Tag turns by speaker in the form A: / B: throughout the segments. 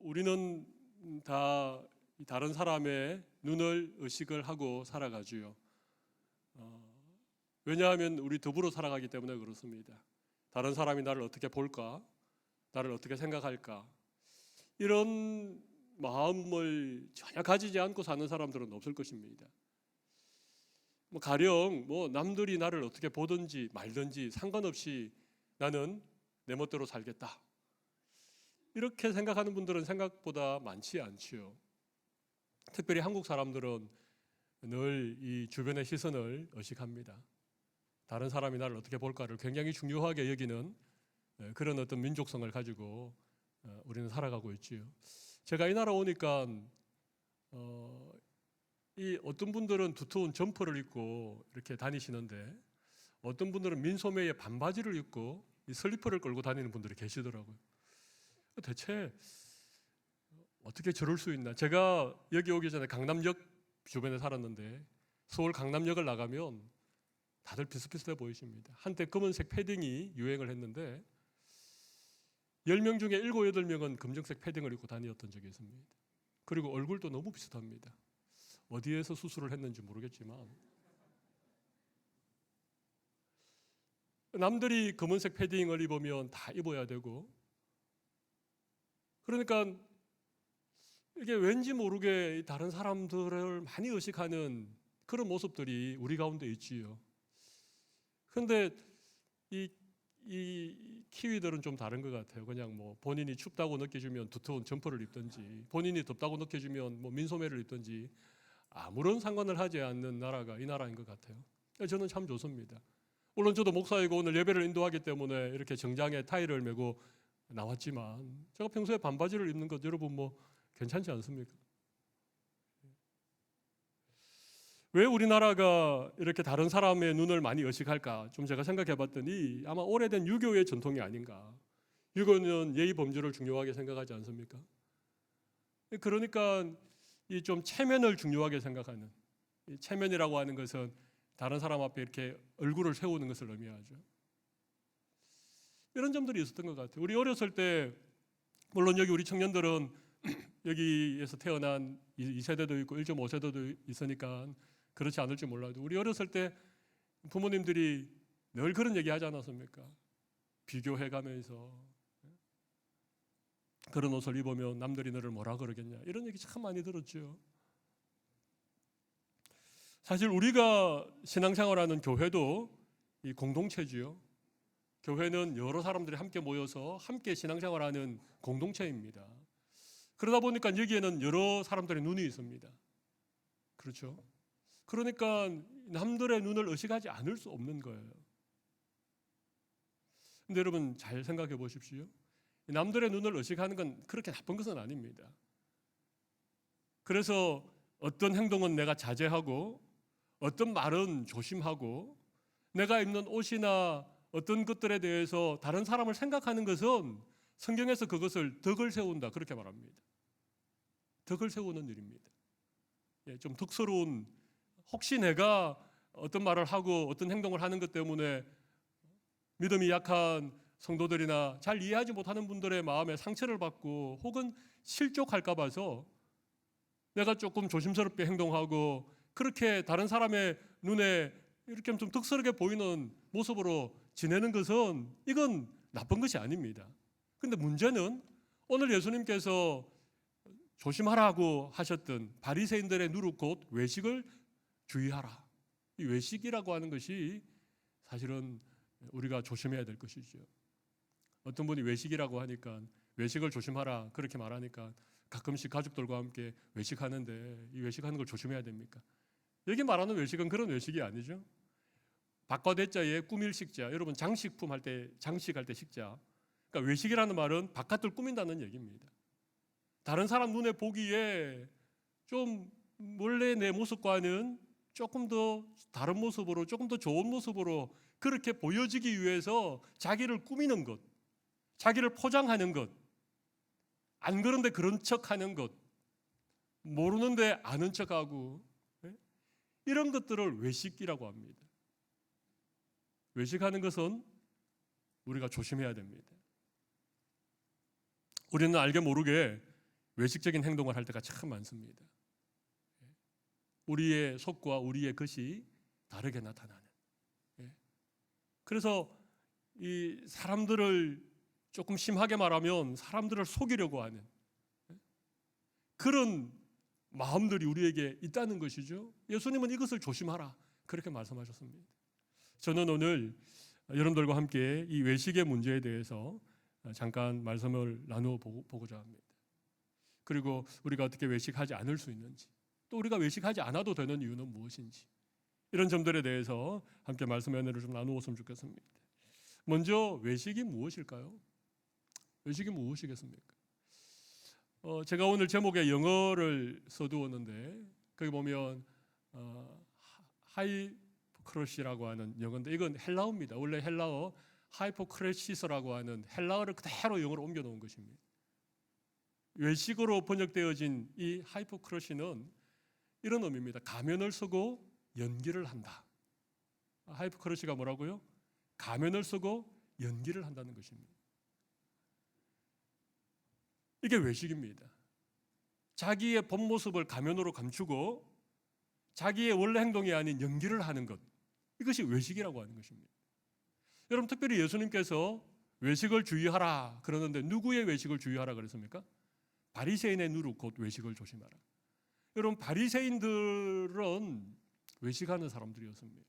A: 우리는 다 다른 사람의 눈을 의식을 하고 살아가지요. 왜냐하면 우리 더불어 살아가기 때문에 그렇습니다. 다른 사람이 나를 어떻게 볼까? 나를 어떻게 생각할까? 이런 마음을 전혀 가지지 않고 사는 사람들은 없을 것입니다. 가령 남들이 나를 어떻게 보든지 말든지 상관없이 나는 내 멋대로 살겠다. 이렇게 생각하는 분들은 생각보다 많지 않지요. 특별히 한국 사람들은 늘 이 주변의 시선을 의식합니다. 다른 사람이 나를 어떻게 볼까를 굉장히 중요하게 여기는 그런 어떤 민족성을 가지고 우리는 살아가고 있지요. 제가 이 나라 오니까 이 어떤 분들은 두터운 점퍼를 입고 이렇게 다니시는데 어떤 분들은 민소매에 반바지를 입고 이 슬리퍼를 끌고 다니는 분들이 계시더라고요. 대체 어떻게 저럴 수 있나? 제가 여기 오기 전에 강남역 주변에 살았는데 서울 강남역을 나가면 다들 비슷비슷해 보이십니다. 한때 검은색 패딩이 유행을 했는데 10명 중에 7, 8명은 검정색 패딩을 입고 다녔던 적이 있습니다. 그리고 얼굴도 너무 비슷합니다. 어디에서 수술을 했는지 모르겠지만 남들이 검은색 패딩을 입으면 다 입어야 되고, 그러니까 이게 왠지 모르게 다른 사람들을 많이 의식하는 그런 모습들이 우리 가운데 있지요. 그런데 이 키위들은 좀 다른 것 같아요. 그냥 본인이 춥다고 느껴지면 두터운 점퍼를 입든지, 본인이 덥다고 느껴지면 민소매를 입든지 아무런 상관을 하지 않는 나라가 이 나라인 것 같아요. 저는 참 좋습니다. 물론 저도 목사이고 오늘 예배를 인도하기 때문에 이렇게 정장에 타이를 메고 나왔지만 제가 평소에 반바지를 입는 것 여러분 괜찮지 않습니까? 왜 우리나라가 이렇게 다른 사람의 눈을 많이 의식할까? 좀 제가 생각해 봤더니 아마 오래된 유교의 전통이 아닌가. 유교는 예의 범주를 중요하게 생각하지 않습니까? 그러니까 이 좀 체면을 중요하게 생각하는, 이 체면이라고 하는 것은 다른 사람 앞에 이렇게 얼굴을 세우는 것을 의미하죠. 이런 점들이 있었던 것 같아요. 우리 어렸을 때 물론 여기 우리 청년들은 여기에서 태어난 2세대도 있고 1.5세대도 있으니까 그렇지 않을지 몰라도 우리 어렸을 때 부모님들이 늘 그런 얘기 하지 않았습니까? 비교해가면서 그런 옷을 입으면 남들이 너를 뭐라 그러겠냐, 이런 얘기 참 많이 들었죠. 사실 우리가 신앙생활하는 교회도 이 공동체지요. 교회는 여러 사람들이 함께 모여서 함께 신앙생활하는 공동체입니다. 그러다 보니까 여기에는 여러 사람들의 눈이 있습니다. 그렇죠? 그러니까 남들의 눈을 의식하지 않을 수 없는 거예요. 근데 여러분 잘 생각해 보십시오. 남들의 눈을 의식하는 건 그렇게 나쁜 것은 아닙니다. 그래서 어떤 행동은 내가 자제하고 어떤 말은 조심하고 내가 입는 옷이나 어떤 것들에 대해서 다른 사람을 생각하는 것은 성경에서 그것을 덕을 세운다 그렇게 말합니다. 덕을 세우는 일입니다. 좀 덕스러운, 혹시 내가 어떤 말을 하고 어떤 행동을 하는 것 때문에 믿음이 약한 성도들이나 잘 이해하지 못하는 분들의 마음에 상처를 받고 혹은 실족할까 봐서 내가 조금 조심스럽게 행동하고 그렇게 다른 사람의 눈에 이렇게 좀 덕스럽게 보이는 모습으로 지내는 것은 이건 나쁜 것이 아닙니다. 그런데 문제는 오늘 예수님께서 조심하라고 하셨던 바리새인들의 누룩 곧 외식을 주의하라. 이 외식이라고 하는 것이 사실은 우리가 조심해야 될 것이죠. 어떤 분이 외식이라고 하니까 외식을 조심하라 그렇게 말하니까 가끔씩 가족들과 함께 외식하는데 이 외식하는 걸 조심해야 됩니까? 여기 말하는 외식은 그런 외식이 아니죠. 박과 대자에 꾸밀 식자, 여러분 장식품 할 때 장식할 때 식자. 그러니까 외식이라는 말은 바깥을 꾸민다는 얘기입니다. 다른 사람 눈에 보기에 좀 원래 내 모습과는 조금 더 다른 모습으로, 조금 더 좋은 모습으로 그렇게 보여지기 위해서 자기를 꾸미는 것, 자기를 포장하는 것, 안 그런데 그런 척하는 것, 모르는데 아는 척하고, 이런 것들을 외식이라고 합니다. 외식하는 것은 우리가 조심해야 됩니다. 우리는 알게 모르게 외식적인 행동을 할 때가 참 많습니다. 우리의 속과 우리의 것이 다르게 나타나는. 그래서 이 사람들을 조금 심하게 말하면 사람들을 속이려고 하는 그런 마음들이 우리에게 있다는 것이죠. 예수님은 이것을 조심하라 그렇게 말씀하셨습니다. 저는 오늘 여러분들과 함께 이 외식의 문제에 대해서 잠깐 말씀을 나누어 보고자 합니다. 그리고 우리가 어떻게 외식하지 않을 수 있는지, 또 우리가 외식하지 않아도 되는 이유는 무엇인지, 이런 점들에 대해서 함께 말씀의 은혜를 좀 나누었으면 좋겠습니다. 먼저 외식이 무엇일까요? 외식이 무엇이겠습니까? 제가 오늘 제목에 영어를 써두었는데 거기 보면 하이포크레시라고 하는 영어인데 이건 헬라어입니다. 원래 헬라어 하이포크레시스라고 하는 헬라어를 그대로 영어로 옮겨놓은 것입니다. 외식으로 번역되어진 이 하이포크레시는 이런 의미입니다. 가면을 쓰고 연기를 한다. 하이포크레시가 뭐라고요? 가면을 쓰고 연기를 한다는 것입니다. 이게 외식입니다. 자기의 본 모습을 가면으로 감추고 자기의 원래 행동이 아닌 연기를 하는 것, 이것이 외식이라고 하는 것입니다. 여러분, 특별히 예수님께서 외식을 주의하라 그러는데 누구의 외식을 주의하라 그랬습니까? 바리새인의 누룩 곧 외식을 조심하라. 여러분, 바리새인들은 외식하는 사람들이었습니다.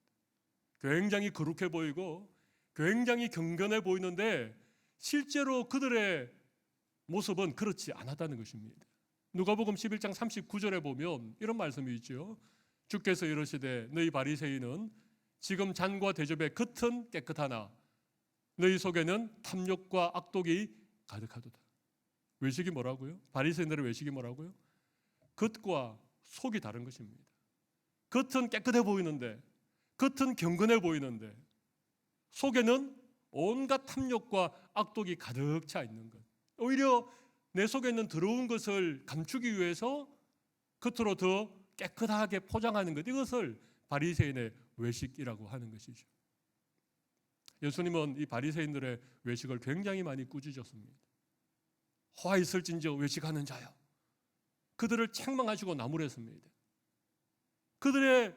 A: 굉장히 거룩해 보이고 굉장히 경건해 보이는데 실제로 그들의 모습은 그렇지 않았다는 것입니다. 누가복음 11장 39절에 보면 이런 말씀이 있죠. 주께서 이르시되 너희 바리새인은 지금 잔과 대접의 겉은 깨끗하나 너희 속에는 탐욕과 악독이 가득하도다. 외식이 뭐라고요? 바리새인들의 외식이 뭐라고요? 겉과 속이 다른 것입니다. 겉은 깨끗해 보이는데, 겉은 경건해 보이는데 속에는 온갖 탐욕과 악독이 가득 차 있는 것. 오히려 내 속에 있는 더러운 것을 감추기 위해서 겉으로 더 깨끗하게 포장하는 것, 이것을 바리새인의 외식이라고 하는 것이죠. 예수님은 이 바리새인들의 외식을 굉장히 많이 꾸짖었습니다. 화 있을진저 외식하는 자요. 그들을 책망하시고 나무랬습니다. 그들의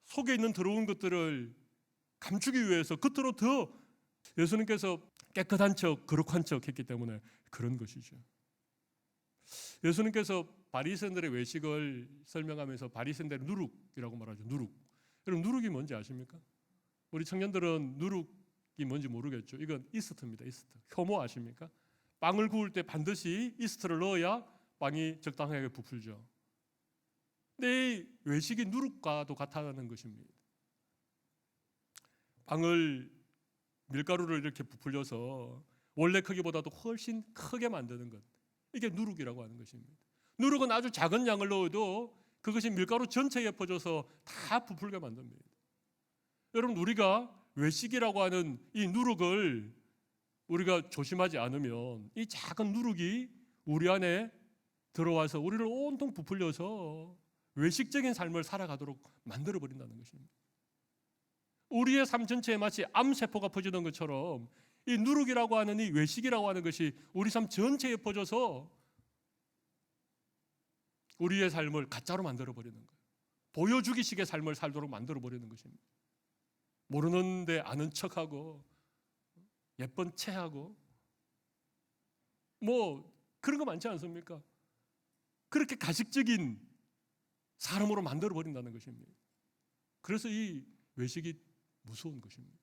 A: 속에 있는 더러운 것들을 감추기 위해서 겉으로 더 예수님께서 깨끗한 척, 거룩한 척 했기 때문에 그런 것이죠. 예수님께서 바리새인들의 외식을 설명하면서 바리새인들의 누룩이라고 말하죠. 누룩. 여러분, 누룩이 뭔지 아십니까? 우리 청년들은 누룩이 뭔지 모르겠죠. 이건 이스트입니다. 이스트. 효모 아십니까? 빵을 구울 때 반드시 이스트를 넣어야 빵이 적당하게 부풀죠. 근데 이 외식이 누룩과도 같다는 것입니다. 빵을 밀가루를 이렇게 부풀려서 원래 크기보다도 훨씬 크게 만드는 것, 이게 누룩이라고 하는 것입니다. 누룩은 아주 작은 양을 넣어도 그것이 밀가루 전체에 퍼져서 다 부풀게 만듭니다. 여러분, 우리가 외식이라고 하는 이 누룩을 우리가 조심하지 않으면 이 작은 누룩이 우리 안에 들어와서 우리를 온통 부풀려서 외식적인 삶을 살아가도록 만들어버린다는 것입니다. 우리의 삶 전체에 마치 암세포가 퍼지는 것처럼 이 누룩이라고 하는 이 외식이라고 하는 것이 우리 삶 전체에 퍼져서 우리의 삶을 가짜로 만들어버리는 거예요. 보여주기식의 삶을 살도록 만들어버리는 것입니다. 모르는데 아는 척하고 예쁜 체하고 뭐 그런 거 많지 않습니까? 그렇게 가식적인 사람으로 만들어버린다는 것입니다. 그래서 이 외식이 무서운 것입니다.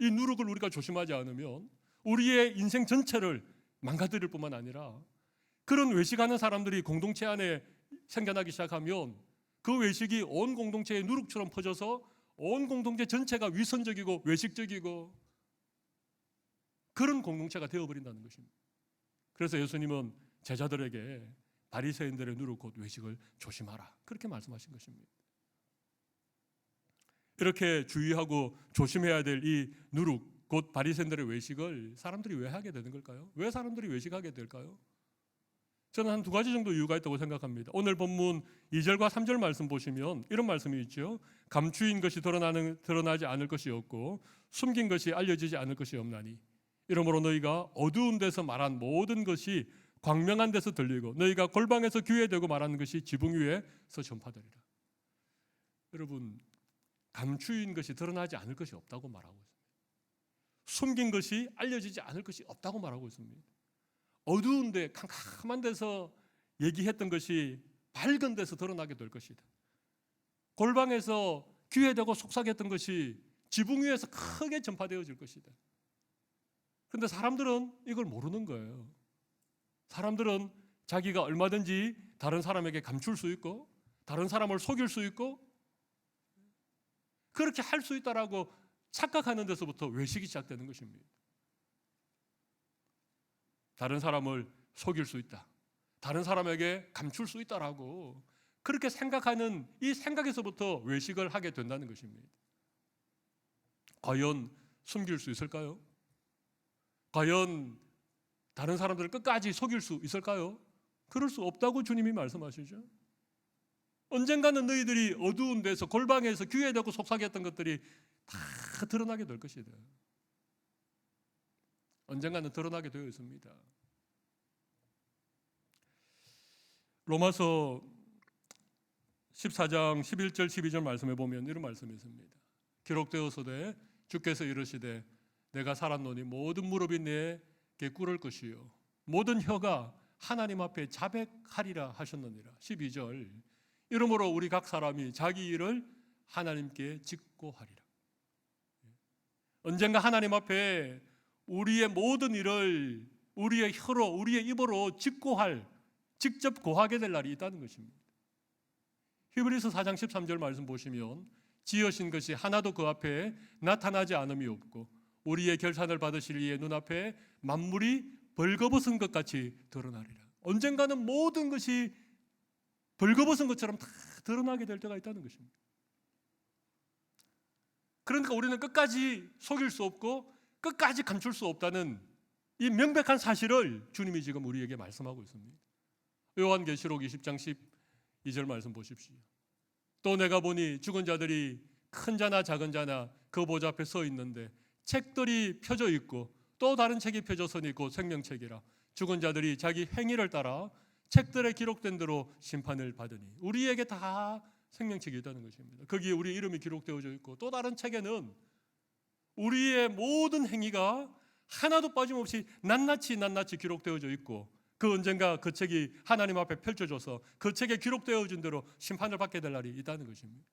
A: 이 누룩을 우리가 조심하지 않으면 우리의 인생 전체를 망가뜨릴 뿐만 아니라 그런 외식하는 사람들이 공동체 안에 생겨나기 시작하면 그 외식이 온 공동체의 누룩처럼 퍼져서 온 공동체 전체가 위선적이고 외식적이고 그런 공동체가 되어버린다는 것입니다. 그래서 예수님은 제자들에게 바리새인들의 누룩 곧 외식을 조심하라 그렇게 말씀하신 것입니다. 이렇게 주의하고 조심해야 될 이 누룩 곧 바리새인들의 외식을 사람들이 왜 하게 되는 걸까요? 왜 사람들이 외식하게 될까요? 저는 한 두 가지 정도 이유가 있다고 생각합니다. 오늘 본문 2절과 3절 말씀 보시면 이런 말씀이 있죠. 감추인 것이 드러나지 않을 것이 없고 숨긴 것이 알려지지 않을 것이 없나니 이러므로 너희가 어두운 데서 말한 모든 것이 광명한 데서 들리고 너희가 골방에서 귀에 대고 말하는 것이 지붕 위에서 전파되리라. 여러분, 감추인 것이 드러나지 않을 것이 없다고 말하고 있습니다. 숨긴 것이 알려지지 않을 것이 없다고 말하고 있습니다. 어두운 데 캄캄한 데서 얘기했던 것이 밝은 데서 드러나게 될 것이다. 골방에서 귀에 대고 속삭였던 것이 지붕 위에서 크게 전파되어질 것이다. 그런데 사람들은 이걸 모르는 거예요. 사람들은 자기가 얼마든지 다른 사람에게 감출 수 있고 다른 사람을 속일 수 있고 그렇게 할 수 있다라고 착각하는 데서부터 외식이 시작되는 것입니다. 다른 사람을 속일 수 있다. 다른 사람에게 감출 수 있다라고 그렇게 생각하는 이 생각에서부터 외식을 하게 된다는 것입니다. 과연 숨길 수 있을까요? 과연 다른 사람들을 끝까지 속일 수 있을까요? 그럴 수 없다고 주님이 말씀하시죠. 언젠가는 너희들이 어두운 데서 골방에서 귀에 대고 속삭였던 것들이 다 드러나게 될 것이다. 언젠가는 드러나게 되어 있습니다. 로마서 14장 11절 12절 말씀에 보면 이런 말씀이 있습니다. 기록되어서되 주께서 이르시되 내가 살았노니 모든 무릎이 내게 꿇을 것이요 모든 혀가 하나님 앞에 자백하리라 하셨느니라. 12절 이러므로 우리 각 사람이 자기 일을 하나님께 직고하리라. 언젠가 하나님 앞에 우리의 모든 일을 우리의 혀로 우리의 입으로 직접 고하게 될 날이 있다는 것입니다. 히브리서 4장 13절 말씀 보시면 지으신 것이 하나도 그 앞에 나타나지 않음이 없고 우리의 결산을 받으실 이의 눈앞에 만물이 벌거벗은 것 같이 드러나리라. 언젠가는 모든 것이 벌거벗은 것처럼 다 드러나게 될 때가 있다는 것입니다. 그러니까 우리는 끝까지 속일 수 없고 끝까지 감출 수 없다는 이 명백한 사실을 주님이 지금 우리에게 말씀하고 있습니다. 요한계시록 20장 12절 말씀 보십시오. 또 내가 보니 죽은 자들이 큰 자나 작은 자나 그 보좌 앞에 서 있는데 책들이 펴져 있고 또 다른 책이 펴져서니 곧 생명책이라. 죽은 자들이 자기 행위를 따라 책들에 기록된 대로 심판을 받으니 우리에게 다 생명책이 있다는 것입니다. 거기에 우리 이름이 기록되어져 있고 또 다른 책에는 우리의 모든 행위가 하나도 빠짐없이 낱낱이 기록되어져 있고 그 언젠가 그 책이 하나님 앞에 펼쳐져서 그 책에 기록되어진 대로 심판을 받게 될 날이 있다는 것입니다.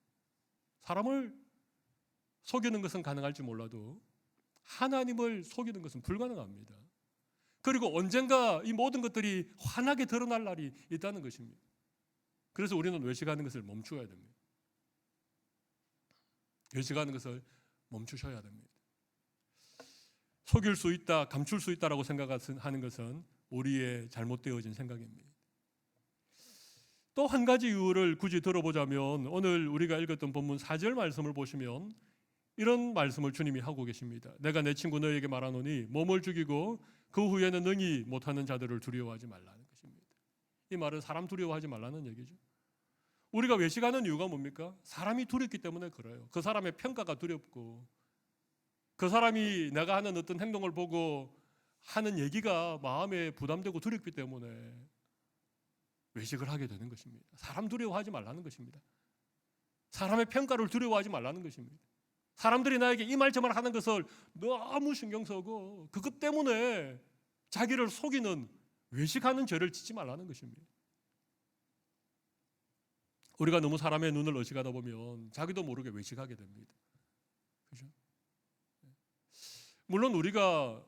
A: 사람을 속이는 것은 가능할지 몰라도 하나님을 속이는 것은 불가능합니다. 그리고 언젠가 이 모든 것들이 환하게 드러날 날이 있다는 것입니다. 그래서 우리는 외식하는 것을 멈추어야 됩니다. 외식하는 것을 멈추셔야 됩니다. 속일 수 있다, 감출 수 있다라고 생각하는 것은 우리의 잘못되어진 생각입니다. 또 한 가지 이유를 굳이 들어보자면 오늘 우리가 읽었던 본문 4절 말씀을 보시면 이런 말씀을 주님이 하고 계십니다. 내가 내 친구 너에게 말하노니 몸을 죽이고 그 후에는 능히 못하는 자들을 두려워하지 말라는 것입니다. 이 말은 사람 두려워하지 말라는 얘기죠. 우리가 외식하는 이유가 뭡니까? 사람이 두렵기 때문에 그래요. 그 사람의 평가가 두렵고 그 사람이 내가 하는 어떤 행동을 보고 하는 얘기가 마음에 부담되고 두렵기 때문에 외식을 하게 되는 것입니다. 사람 두려워하지 말라는 것입니다. 사람의 평가를 두려워하지 말라는 것입니다. 사람들이 나에게 이 말 저 말 하는 것을 너무 신경 쓰고 그것 때문에 자기를 속이는 외식하는 죄를 짓지 말라는 것입니다. 우리가 너무 사람의 눈을 의식하다 보면 자기도 모르게 외식하게 됩니다. 그죠? 물론 우리가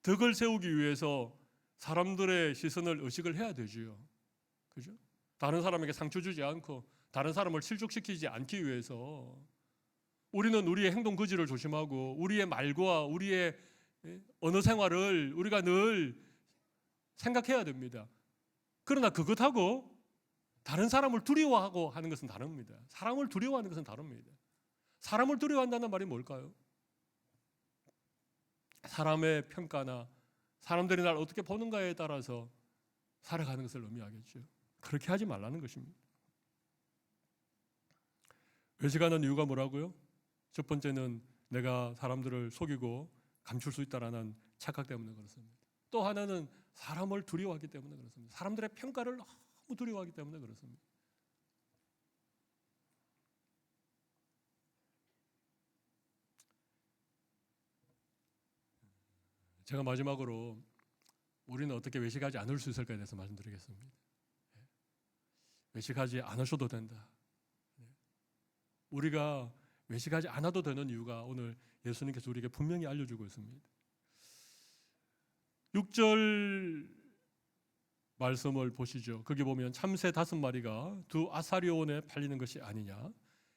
A: 덕을 세우기 위해서 사람들의 시선을 의식을 해야 되지요. 그죠? 다른 사람에게 상처 주지 않고 다른 사람을 실족시키지 않기 위해서 우리는 우리의 행동 거지를 조심하고 우리의 말과 우리의 언어 생활을 우리가 늘 생각해야 됩니다. 그러나 그것하고 다른 사람을 두려워하고 하는 것은 다릅니다. 사람을 두려워하는 것은 다릅니다. 사람을 두려워한다는 말이 뭘까요? 사람의 평가나 사람들이 날 어떻게 보는가에 따라서 살아가는 것을 의미하겠죠. 그렇게 하지 말라는 것입니다. 외식하는 이유가 뭐라고요? 첫 번째는 내가 사람들을 속이고 감출 수 있다라는 착각 때문에 그렇습니다. 또 하나는 사람을 두려워하기 때문에 그렇습니다. 사람들의 평가를 너무 두려워하기 때문에 그렇습니다. 제가 마지막으로 우리는 어떻게 외식하지 않을 수 있을까에 대해서 말씀드리겠습니다. 외식하지 않으셔도 된다. 우리가 외식하지 않아도 되는 이유가 오늘 예수님께서 우리에게 분명히 알려주고 있습니다. 6절 말씀을 보시죠. 거기 보면 참새 5마리가 두 아사리온에 팔리는 것이 아니냐.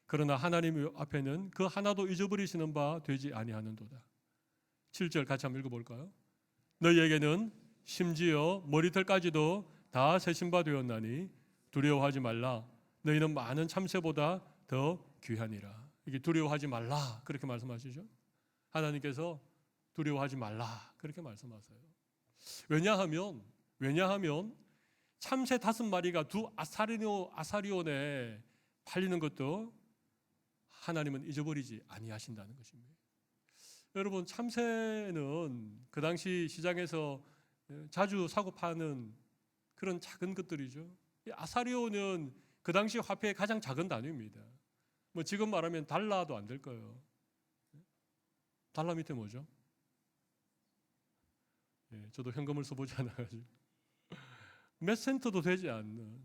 A: 그러나 하나님 앞에는 그 하나도 잊어버리시는 바 되지 아니하는도다. 7절 같이 한번 읽어볼까요? 너희에게는 심지어 머리털까지도 다 세신 바 되었나니 두려워하지 말라. 너희는 많은 참새보다 더 귀하니라. 이게 두려워하지 말라 그렇게 말씀하시죠. 하나님께서 두려워하지 말라 그렇게 말씀하세요. 왜냐하면 참새 5마리가 두 아사리온에 팔리는 것도 하나님은 잊어버리지 아니하신다는 것입니다. 여러분, 참새는 그 당시 시장에서 자주 사고 파는 그런 작은 것들이죠. 아사리온은 그 당시 화폐의 가장 작은 단위입니다. 뭐 지금 말하면 달러도 안 될 거예요. 달러 밑에 뭐죠? 저도 현금을 써보지 않아가지고 몇 센트도 되지 않는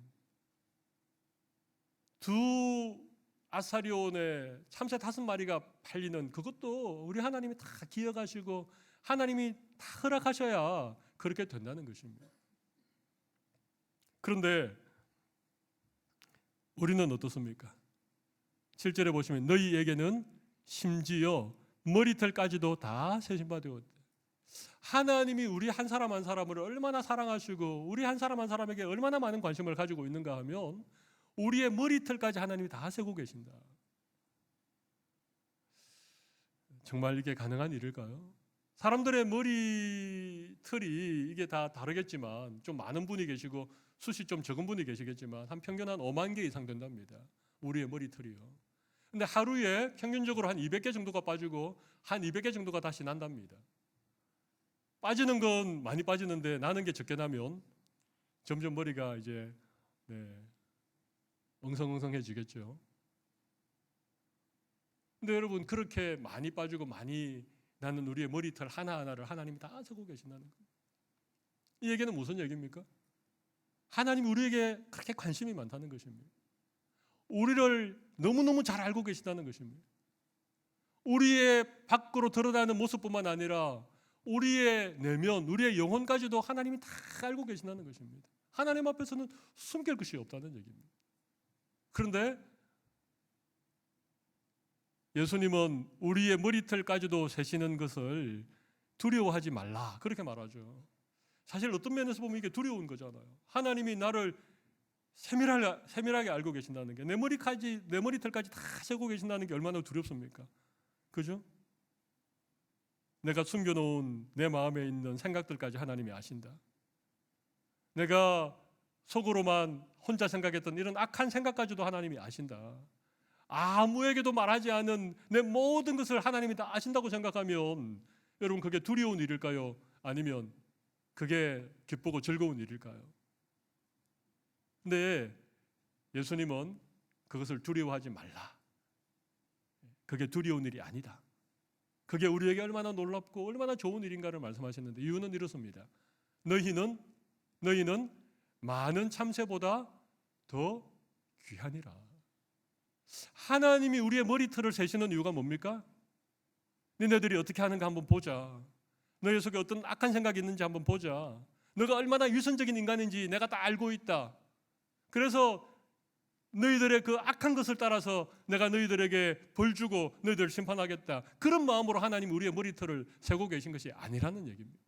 A: 두 아사리온에 참새 5마리가 팔리는 그것도 우리 하나님이 다 기억하시고 하나님이 다 허락하셔야 그렇게 된다는 것입니다. 그런데 우리는 어떻습니까? 7절에 보시면 너희에게는 심지어 머리털까지도 다 세신 바 되었다. 하나님이 우리 한 사람 한 사람을 얼마나 사랑하시고 우리 한 사람 한 사람에게 얼마나 많은 관심을 가지고 있는가 하면 우리의 머리털까지 하나님이 다 세고 계신다. 정말 이게 가능한 일일까요? 사람들의 머리털이 이게 다 다르겠지만 좀 많은 분이 계시고 숱이 좀 적은 분이 계시겠지만 한 평균 한 5만 개 이상 된답니다. 우리의 머리털이요. 근데 하루에 평균적으로 한 200개 정도가 빠지고 한 200개 정도가 다시 난답니다. 빠지는 건 많이 빠지는데 나는 게 적게 나면 점점 머리가 이제 엉성엉성해지겠죠. 근데 여러분, 그렇게 많이 빠지고 많이 나는 우리의 머리털 하나하나를 하나님이 다 세고 계신다는 거예요. 이 얘기는 무슨 얘기입니까? 하나님이 우리에게 그렇게 관심이 많다는 것입니다. 우리를 너무너무 잘 알고 계신다는 것입니다. 우리의 밖으로 드러나는 모습뿐만 아니라 우리의 내면, 우리의 영혼까지도 하나님이 다 알고 계신다는 것입니다. 하나님 앞에서는 숨길 것이 없다는 얘기입니다. 그런데 예수님은 우리의 머리털까지도 세시는 것을 두려워하지 말라 그렇게 말하죠. 사실 어떤 면에서 보면 이게 두려운 거잖아요. 하나님이 나를 세밀하게 알고 계신다는 게 내 머리털까지 다 세고 계신다는 게 얼마나 두렵습니까? 그죠? 내가 숨겨놓은 내 마음에 있는 생각들까지 하나님이 아신다. 내가 속으로만 혼자 생각했던 이런 악한 생각까지도 하나님이 아신다. 아무에게도 말하지 않은 내 모든 것을 하나님이 다 아신다고 생각하면 여러분, 그게 두려운 일일까요? 아니면 그게 기쁘고 즐거운 일일까요? 근데 예수님은 그것을 두려워하지 말라. 그게 두려운 일이 아니다. 그게 우리에게 얼마나 놀랍고 얼마나 좋은 일인가를 말씀하셨는데 이유는 이렇습니다. 너희는 많은 참새보다 더 귀하니라. 하나님이 우리의 머리털을 세시는 이유가 뭡니까? 너희들이 어떻게 하는가 한번 보자. 너희 속에 어떤 악한 생각이 있는지 한번 보자. 너가 얼마나 위선적인 인간인지 내가 다 알고 있다. 그래서 너희들의 그 악한 것을 따라서 내가 너희들에게 벌 주고 너희들을 심판하겠다. 그런 마음으로 하나님 우리의 머리털을 세고 계신 것이 아니라는 얘기입니다.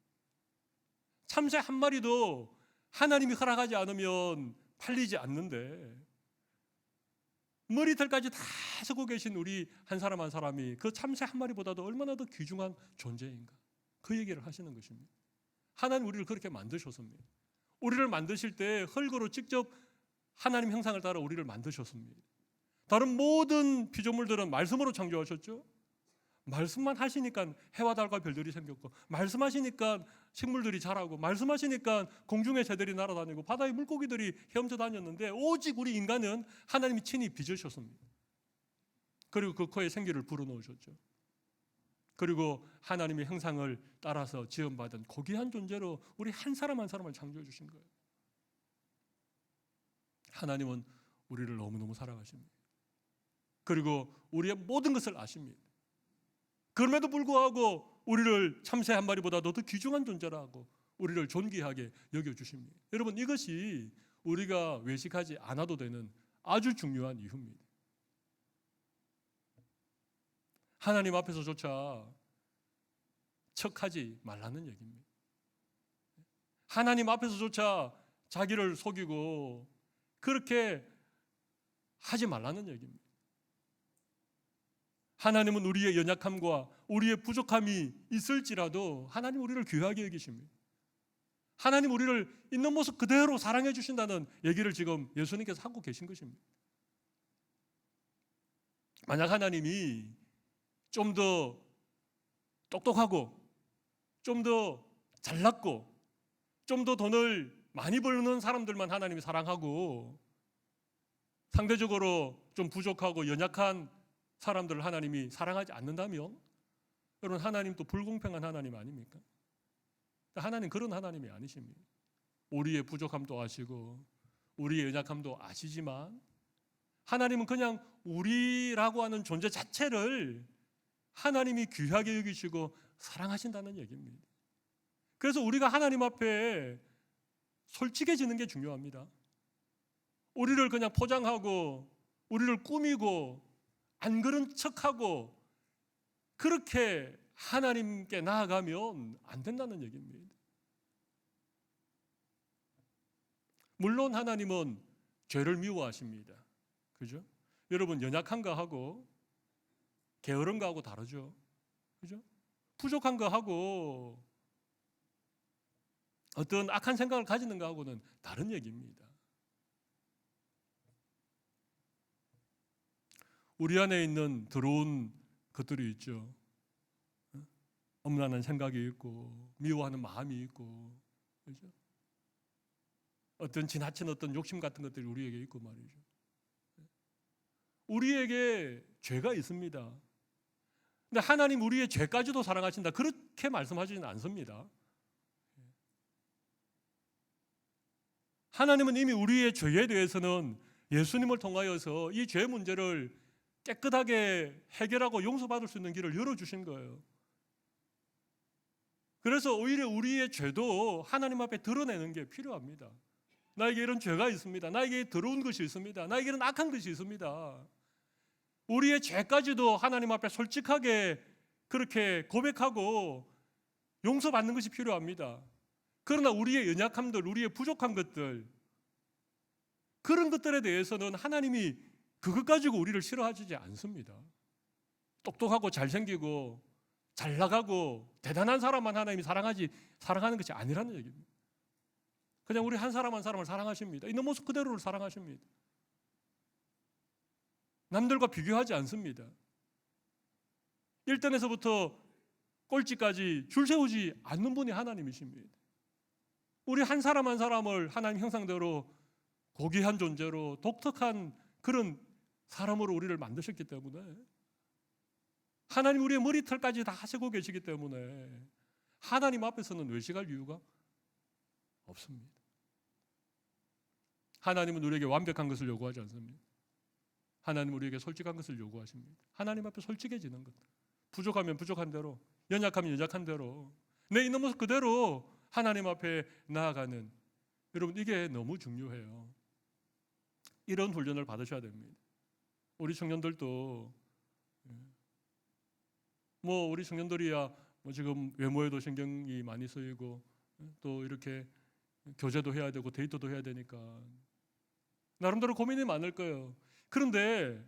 A: 참새 한 마리도 하나님이 허락하지 않으면 팔리지 않는데 머리털까지 다 세고 계신 우리 한 사람 한 사람이 그 참새 한 마리보다도 얼마나 더 귀중한 존재인가, 그 얘기를 하시는 것입니다. 하나님 우리를 그렇게 만드셨습니다. 우리를 만드실 때 흙으로 직접 하나님 형상을 따라 우리를 만드셨습니다. 다른 모든 피조물들은 말씀으로 창조하셨죠. 말씀만 하시니까 해와 달과 별들이 생겼고, 말씀하시니까 식물들이 자라고, 말씀하시니까 공중의 새들이 날아다니고 바다의 물고기들이 헤엄쳐 다녔는데, 오직 우리 인간은 하나님이 친히 빚으셨습니다. 그리고 그 코에 생기를 불어넣으셨죠. 그리고 하나님의 형상을 따라서 지음받은 고귀한 존재로 우리 한 사람 한 사람을 창조해 주신 거예요. 하나님은 우리를 너무너무 사랑하십니다. 그리고 우리의 모든 것을 아십니다. 그럼에도 불구하고 우리를 참새 한 마리보다도 더 귀중한 존재라고 우리를 존귀하게 여겨주십니다. 여러분, 이것이 우리가 외식하지 않아도 되는 아주 중요한 이유입니다. 하나님 앞에서조차 척하지 말라는 얘기입니다. 하나님 앞에서조차 자기를 속이고 그렇게 하지 말라는 얘기입니다. 하나님은 우리의 연약함과 우리의 부족함이 있을지라도 하나님 우리를 귀하게 여기십니다. 하나님 우리를 있는 모습 그대로 사랑해 주신다는 얘기를 지금 예수님께서 하고 계신 것입니다. 만약 하나님이 좀 더 똑똑하고 좀 더 잘났고 좀 더 돈을 많이 벌는 사람들만 하나님이 사랑하고 상대적으로 좀 부족하고 연약한 사람들을 하나님이 사랑하지 않는다면, 여러분, 하나님 또 불공평한 하나님 아닙니까? 하나님 그런 하나님이 아니십니다. 우리의 부족함도 아시고 우리의 연약함도 아시지만 하나님은 그냥 우리라고 하는 존재 자체를 하나님이 귀하게 여기시고 사랑하신다는 얘기입니다. 그래서 우리가 하나님 앞에 솔직해지는 게 중요합니다. 우리를 그냥 포장하고 우리를 꾸미고 안 그런 척하고 그렇게 하나님께 나아가면 안 된다는 얘기입니다. 물론 하나님은 죄를 미워하십니다. 그죠? 여러분, 연약한 거 하고 게으른 거 하고 다르죠. 그죠? 부족한 거 하고 어떤 악한 생각을 가지는 거 하고는 다른 얘기입니다. 우리 안에 있는 더러운 것들이 있죠. 엄란한 생각이 있고 미워하는 마음이 있고, 그렇죠? 어떤 지나친 어떤 욕심 같은 것들이 우리에게 있고 말이죠. 우리에게 죄가 있습니다. 근데 하나님 우리의 죄까지도 사랑하신다, 그렇게 말씀하시지는 않습니다. 하나님은 이미 우리의 죄에 대해서는 예수님을 통하여서 이 죄 문제를 깨끗하게 해결하고 용서받을 수 있는 길을 열어주신 거예요. 그래서 오히려 우리의 죄도 하나님 앞에 드러내는 게 필요합니다. 나에게 이런 죄가 있습니다. 나에게 더러운 것이 있습니다. 나에게 이런 악한 것이 있습니다. 우리의 죄까지도 하나님 앞에 솔직하게 그렇게 고백하고 용서받는 것이 필요합니다. 그러나 우리의 연약함들, 우리의 부족한 것들, 그런 것들에 대해서는 하나님이 그것 가지고 우리를 싫어하지 않습니다. 똑똑하고 잘생기고 잘나가고 대단한 사람만 하나님이 사랑하는 것이 아니라는 얘기입니다. 그냥 우리 한 사람 한 사람을 사랑하십니다. 있는 모습 그대로를 사랑하십니다. 남들과 비교하지 않습니다. 1등에서부터 꼴찌까지 줄 세우지 않는 분이 하나님이십니다. 우리 한 사람 한 사람을 하나님 형상대로 고귀한 존재로 독특한 그런 사람으로 우리를 만드셨기 때문에, 하나님 우리의 머리털까지 다 하시고 계시기 때문에 하나님 앞에서는 외식할 이유가 없습니다. 하나님은 우리에게 완벽한 것을 요구하지 않습니다. 하나님은 우리에게 솔직한 것을 요구하십니다. 하나님 앞에 솔직해지는 것, 부족하면 부족한 대로, 연약하면 연약한 대로, 내 있는 모습 그대로 하나님 앞에 나아가는, 여러분, 이게 너무 중요해요. 이런 훈련을 받으셔야 됩니다. 우리 청년들도 우리 청년들이야 지금 외모에도 신경이 많이 쓰이고 또 이렇게 교제도 해야 되고 데이트도 해야 되니까 나름대로 고민이 많을 거예요. 그런데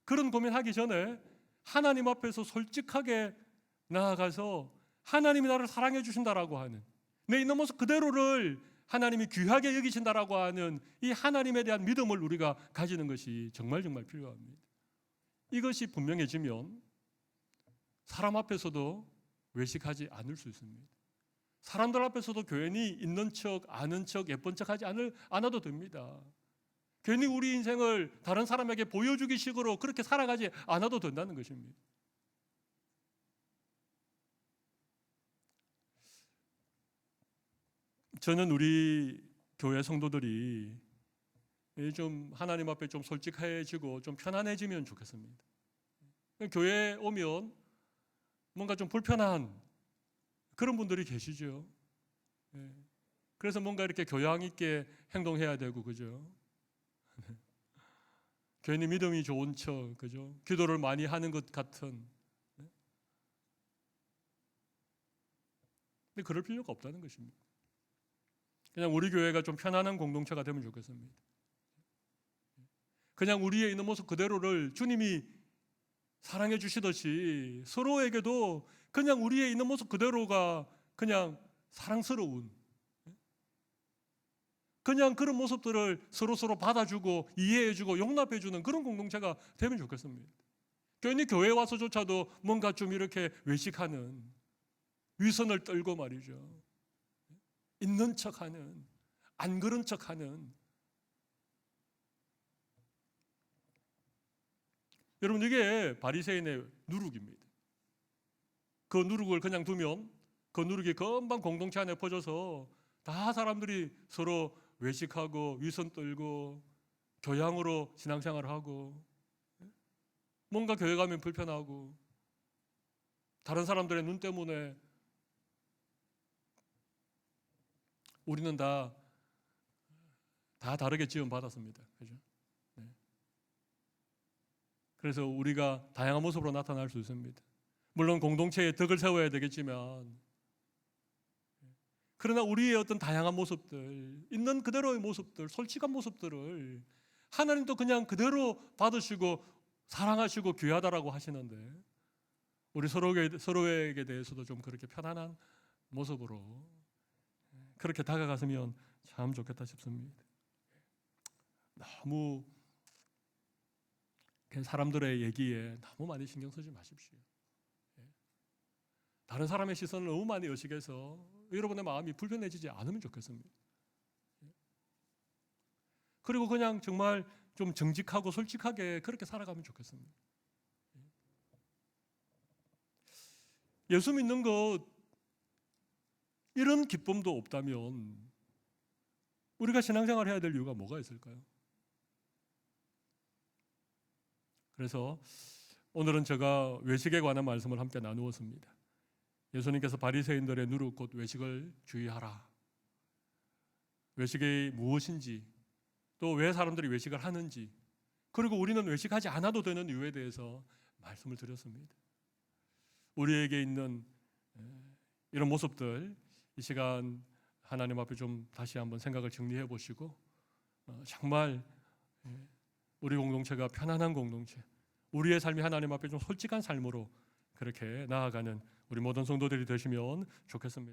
A: 그런 고민하기 전에 하나님 앞에서 솔직하게 나아가서 하나님이 나를 사랑해 주신다라고 하는, 내 있는 모습 그대로를 하나님이 귀하게 여기신다라고 하는 이 하나님에 대한 믿음을 우리가 가지는 것이 정말 정말 필요합니다. 이것이 분명해지면 사람 앞에서도 외식하지 않을 수 있습니다. 사람들 앞에서도 괜히 있는 척, 아는 척, 예쁜 척 하지 않아도 됩니다. 괜히 우리 인생을 다른 사람에게 보여주기 식으로 그렇게 살아가지 않아도 된다는 것입니다. 저는 우리 교회 성도들이 좀 하나님 앞에 좀 솔직해지고 좀 편안해지면 좋겠습니다. 교회에 오면 뭔가 좀 불편한 그런 분들이 계시죠. 그래서 뭔가 이렇게 교양 있게 행동해야 되고, 그죠? 괜히 믿음이 좋은 척, 그죠? 기도를 많이 하는 것 같은. 근데 그럴 필요가 없다는 것입니다. 그냥 우리 교회가 좀 편안한 공동체가 되면 좋겠습니다. 그냥 우리의 있는 모습 그대로를 주님이 사랑해 주시듯이 서로에게도 그냥 우리의 있는 모습 그대로가 그냥 사랑스러운, 그냥 그런 모습들을 서로 받아주고 이해해주고 용납해주는 그런 공동체가 되면 좋겠습니다. 괜히 교회 와서조차도 뭔가 좀 이렇게 외식하는, 위선을 떨고 말이죠, 있는 척하는, 안 그런 척하는. 여러분, 이게 바리새인의 누룩입니다. 그 누룩을 그냥 두면 그 누룩이 금방 공동체 안에 퍼져서 다 사람들이 서로 외식하고 위선 떨고 교양으로 신앙생활을 하고, 뭔가 교회 가면 불편하고 다른 사람들의 눈 때문에 우리는 다 다르게 지원 받았습니다. 그죠? 네. 그래서 우리가 다양한 모습으로 나타날 수 있습니다. 물론 공동체에 덕을 세워야 되겠지만, 그러나 우리의 어떤 다양한 모습들, 있는 그대로의 모습들, 솔직한 모습들을 하나님도 그냥 그대로 받으시고 사랑하시고 귀하다라고 하시는데, 우리 서로에게 대해서도 좀 그렇게 편안한 모습으로 그렇게 다가갔으면 참 좋겠다 싶습니다. 너무 사람들의 얘기에 너무 많이 신경 쓰지 마십시오. 다른 사람의 시선을 너무 많이 의식해서 여러분의 마음이 불편해지지 않으면 좋겠습니다. 그리고 그냥 정말 좀 정직하고 솔직하게 그렇게 살아가면 좋겠습니다. 예수 믿는 것, 이런 기쁨도 없다면 우리가 신앙생활 해야 될 이유가 뭐가 있을까요? 그래서 오늘은 제가 외식에 관한 말씀을 함께 나누었습니다. 예수님께서 바리새인들의 누룩 곧 외식을 주의하라, 외식이 무엇인지, 또 왜 사람들이 외식을 하는지, 그리고 우리는 외식하지 않아도 되는 이유에 대해서 말씀을 드렸습니다. 우리에게 있는 이런 모습들, 이 시간 하나님 앞에 좀 다시 한번 생각을 정리해 보시고, 정말 우리 공동체가 편안한 공동체, 우리의 삶이 하나님 앞에 좀 솔직한 삶으로 그렇게 나아가는 우리 모든 성도들이 되시면 좋겠습니다.